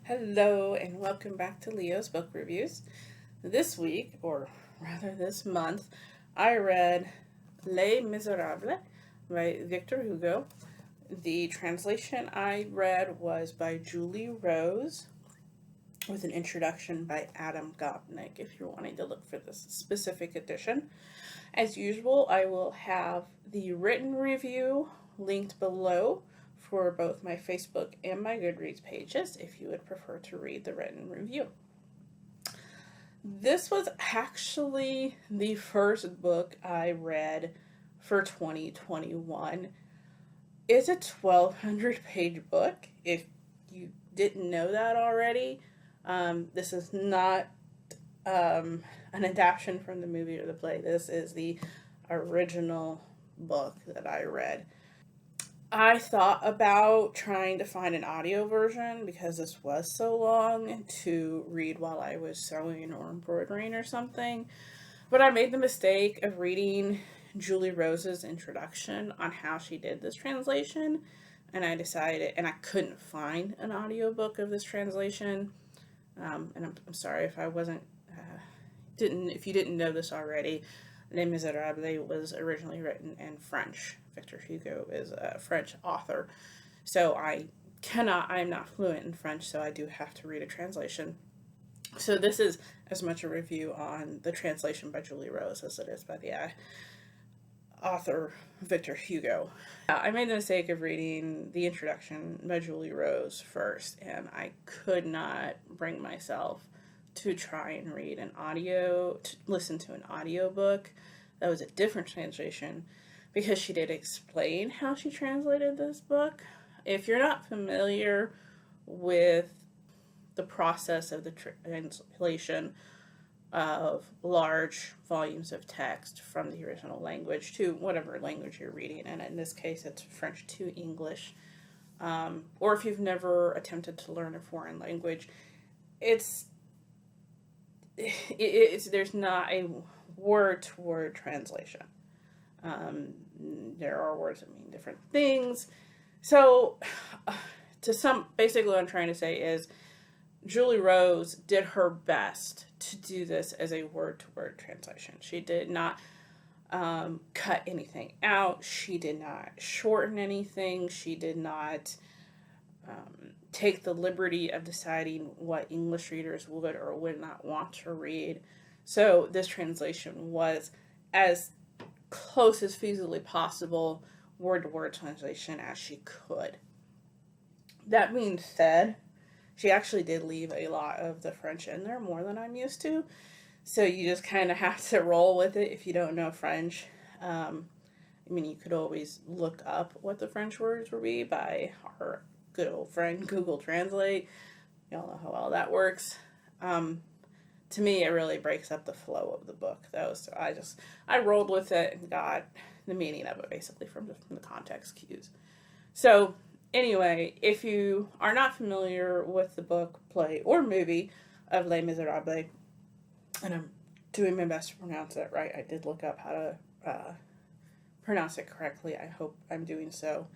Hello, and welcome back to Leo's Book Reviews. This week, or rather this month, I read Les Miserables by Victor Hugo. The translation I read was by Julie Rose, with an introduction by Adam Gopnik, if you're wanting to look for this specific edition. As usual, I will have the written review linked below for both my Facebook and my Goodreads pages if you would prefer to read the written review. This was actually the first book I read for 2021. It's a 1,200 page book. If you didn't know that already, this is not an adaptation from the movie or the play. This is the original book that I read. I thought about trying to find an audio version because this was so long to read while I was sewing or embroidering or something. But I made the mistake of reading Julie Rose's introduction on how she did this translation, and I decided, and I couldn't find an audiobook of this translation. And I'm sorry if I wasn't, if you didn't know this already, Les Miserables was originally written in French. Victor Hugo is a French author. So I am not fluent in French, so I do have to read a translation. So this is as much a review on the translation by Julie Rose as it is by the author Victor Hugo. I made the mistake of reading the introduction by Julie Rose first, and I could not bring myself to try and listen to an audiobook that was a different translation, because she did explain how she translated this book. If you're not familiar with the process of the translation of large volumes of text from the original language to whatever language you're reading, and in this case it's French to English, or if you've never attempted to learn a foreign language, there's not a word-to-word translation. There are words that mean different things. So, basically what I'm trying to say is Julie Rose did her best to do this as a word-to-word translation. She did not cut anything out. She did not shorten anything. She did not take the liberty of deciding what English readers would or would not want to read. So this translation was as close as feasibly possible word-to-word translation as she could. That being said, she actually did leave a lot of the French in there, more than I'm used to. So you just kind of have to roll with it if you don't know French. You could always look up what the French words would be by our good old friend Google Translate. Y'all know how well that works. To me, it really breaks up the flow of the book, though. So I rolled with it and got the meaning of it basically from the context cues. So anyway, if you are not familiar with the book, play, or movie of Les Miserables, and I'm doing my best to pronounce it right. I did look up how to pronounce it correctly. I hope I'm doing so.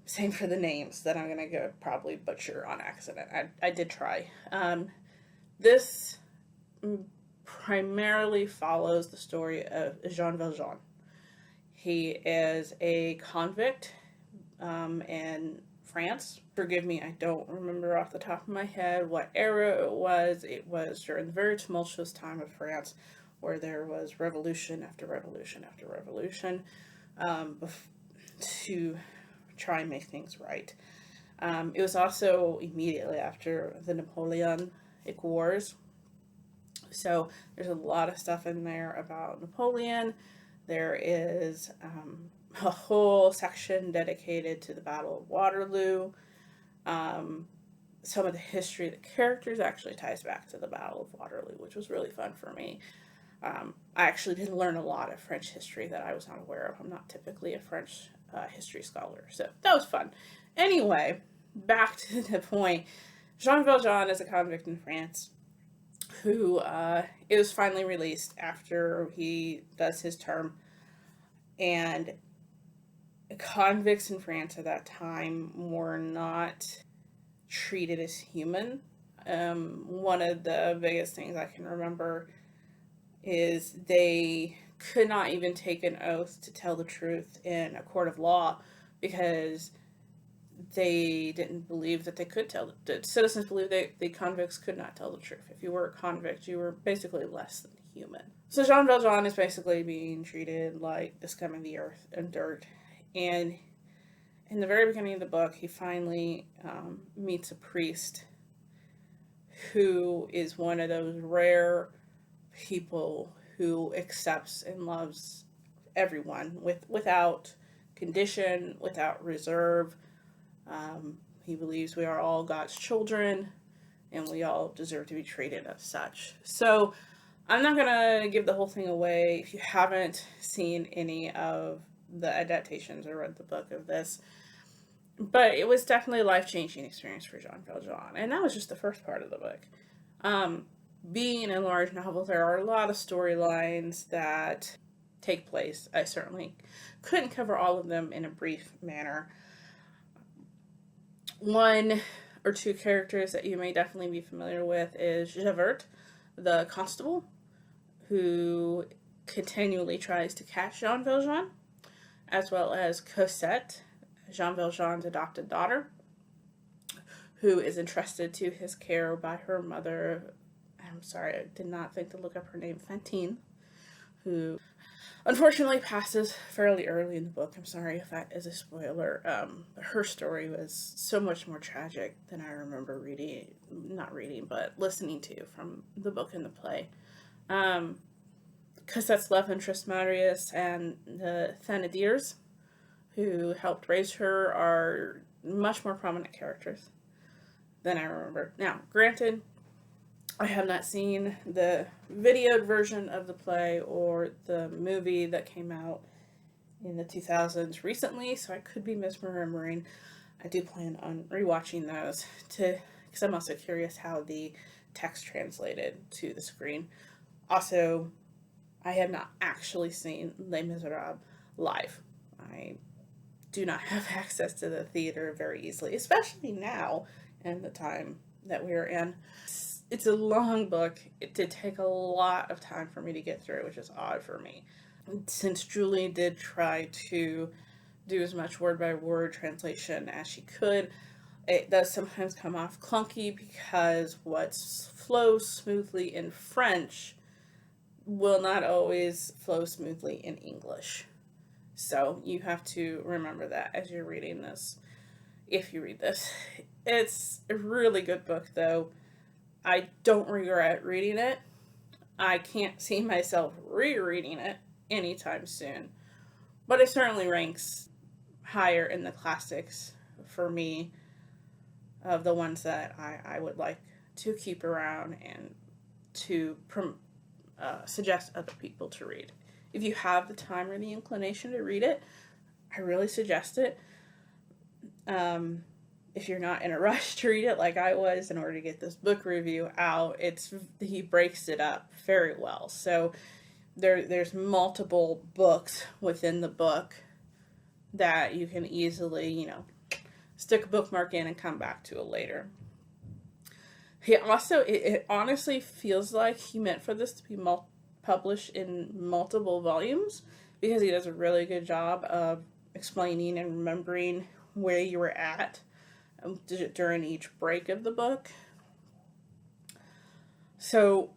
Same for the names that I'm going to go probably butcher on accident. I did try. This primarily follows the story of Jean Valjean. He is a convict in France. Forgive me, I don't remember off the top of my head what era it was. It was during the very tumultuous time of France, where there was revolution after revolution after revolution, to try and make things right. It was also immediately after the Napoleonic Wars. So there's a lot of stuff in there about Napoleon. There is a whole section dedicated to the Battle of Waterloo. Some of the history of the characters actually ties back to the Battle of Waterloo, which was really fun for me. I actually did learn a lot of French history that I was not aware of. I'm not typically a French history scholar, so that was fun. Anyway, back to the point. Jean Valjean is a convict in France who is finally released after he does his term, and convicts in France at that time were not treated as human. One of the biggest things I can remember is they could not even take an oath to tell the truth in a court of law because they didn't believe that they could tell. The citizens believed the convicts could not tell the truth. If you were a convict, you were basically less than human. So Jean Valjean is basically being treated like the scum of the earth and dirt. And in the very beginning of the book, he finally meets a priest who is one of those rare people who accepts and loves everyone without condition, without reserve. He believes we are all God's children and we all deserve to be treated as such. So I'm not going to give the whole thing away. If you haven't seen any of the adaptations or read the book of this, but it was definitely a life-changing experience for Jean Valjean. And that was just the first part of the book. Being a large novel, there are a lot of storylines that take place. I certainly couldn't cover all of them in a brief manner. One or two characters that you may definitely be familiar with is Javert, the constable, who continually tries to catch Jean Valjean, as well as Cosette, Jean Valjean's adopted daughter, who is entrusted to his care by her mother. I'm sorry, I did not think to look up her name, Fantine, who unfortunately passes fairly early in the book. I'm sorry if that is a spoiler. Her story was so much more tragic than I remember but listening to from the book and the play. Cosette's love interest, Marius, and the Thénardiers, who helped raise her, are much more prominent characters than I remember. Now, granted, I have not seen the videoed version of the play or the movie that came out in the 2000s recently, so I could be misremembering. I do plan on rewatching those because I'm also curious how the text translated to the screen. Also, I have not actually seen Les Miserables live. I do not have access to the theater very easily, especially now in the time that we're in. It's a long book. It did take a lot of time for me to get through, which is odd for me. Since Julie did try to do as much word-by-word translation as she could, it does sometimes come off clunky because what flows smoothly in French will not always flow smoothly in English. So you have to remember that as you're reading this, if you read this. It's a really good book, though. I don't regret reading it. I can't see myself rereading it anytime soon. But it certainly ranks higher in the classics for me of the ones that I would like to keep around and to suggest other people to read. If you have the time or the inclination to read it, I really suggest it. If you're not in a rush to read it like I was in order to get this book review out, he breaks it up very well. So there's multiple books within the book that you can easily, stick a bookmark in and come back to it later. He also, it honestly feels like he meant for this to be published in multiple volumes because he does a really good job of explaining and remembering where you were at during each break of the book. So,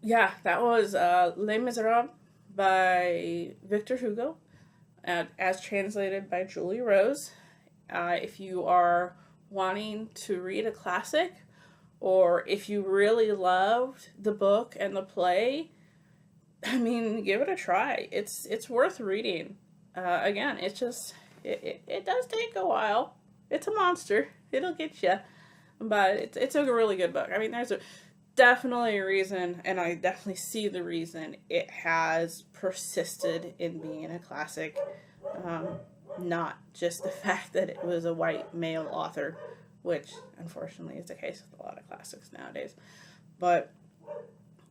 yeah, that was Les Miserables by Victor Hugo, as translated by Julie Rose. If you are wanting to read a classic, or if you really loved the book and the play, give it a try. It's worth reading. Again, it does take a while. It's a monster. It'll get you. But it's a really good book. There's definitely a reason, and I definitely see the reason it has persisted in being a classic. Not just the fact that it was a white male author, which unfortunately is the case with a lot of classics nowadays. But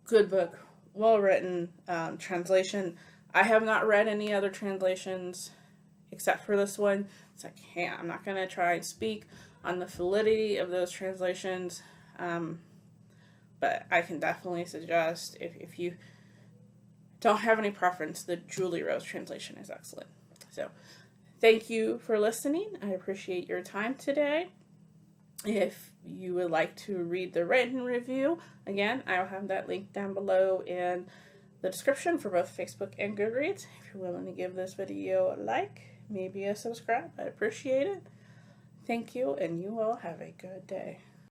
good book, well written, translation. I have not read any other translations except for this one, so I'm not going to try and speak on the validity of those translations. But I can definitely suggest, if you don't have any preference, the Julie Rose translation is excellent. So thank you for listening. I appreciate your time today. If you would like to read the written review, again, I'll have that link down below in the description for both Facebook and Goodreads. If you're willing to give this video a like, maybe a subscribe, I'd appreciate it. Thank you, and you all have a good day.